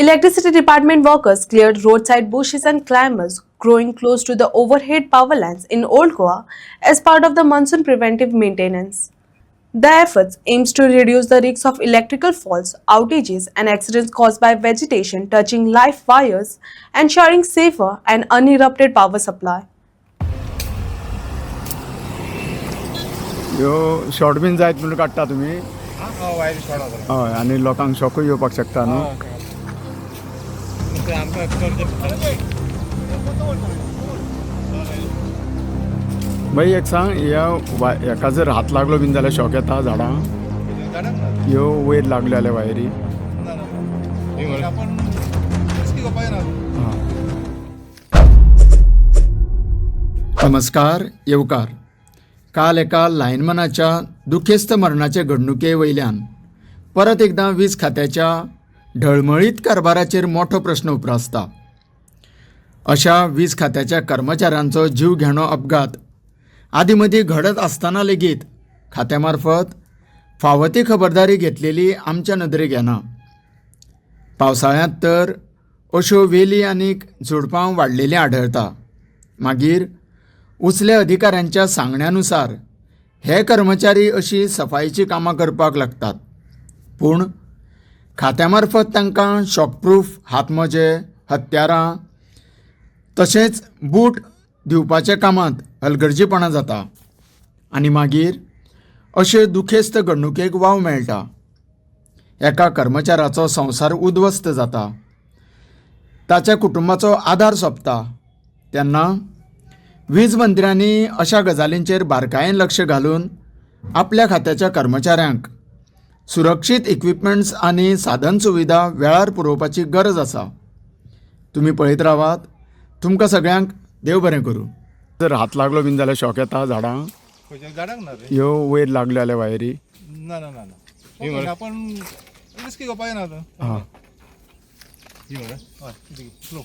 Electricity department workers cleared roadside bushes and climbers growing close to the overhead power lines in Old Goa as part of the monsoon preventive maintenance. The efforts aims to reduce the risks of electrical faults, outages, and accidents caused by vegetation touching live wires, ensuring safer and uninterrupted power supply. ह्यो short bin जायत म्हणून काडटा तुमी wire सोडा हय आनी लोकांक शॉकूय येवपाक शकता न्हू. भाई एक सांग हेका जर हात लागलो बीन जाल्यार शॉक येता झाडांक ह्यो वयर लागल्यो जाल्यार वायरी. नमस्कार येवकार. काल एका लायनमनाच्या दुखेस्त मरणाचे घडणुके वयल्यान परत एकदां वीज खात्याच्या ढळमळीत कारभाराचेर मोठो प्रश्न उप्रासता. अशा वीज खात्याच्या कर्मचाऱ्यांचो जीव घेणो अपघात आदी मदीं घडत आसतना लेगीत खात्या मार्फत फावो ती खबरदारी घेतलेली आमच्या नदरेक येना. पावसाळ्यांत तर अश्यो वेली आनीक झुडपां वाडलेलीं आढळटा. मागीर उचले अधिकाऱ्यांच्या सांगण्यानुसार हे कर्मचारी अशी सफाईची कामां करपाक लागतात. पूण खात्या मार्फत तांकां शॉकप्रूफ हातमोजे, हत्यारां तशेंच बूट दिवपाच्या कामांत हलगर्जीपणां जाता आनी मागीर अशे दुखेस्त घडणुकेक वाव मेळटा. एका कर्मचाऱ्याचो संवसार उद्ध्वस्त जाता, ताच्या कुटुंबाचो आदार सोंपता. तेन्ना वीज मंत्र्यांनी अशा गजालींचेर बारकायेन लक्ष घालून आपल्या खात्याच्या कर्मचाऱ्यांक सुरक्षीत इक्विपमेंट्स आनी साधन सुविधा वेळार पुरवपाची गरज आसा. तुमी पळयत रावात. तुमकां सगळ्यांक देव बरें करूं. जर हात लागलो बीन जाल्यार शॉक येता झाडांक ह्यो वयर लागल्यो जाल्यार वायरी. ना ना ना ना आपण रिस्की घेवपाक ना हां स्लो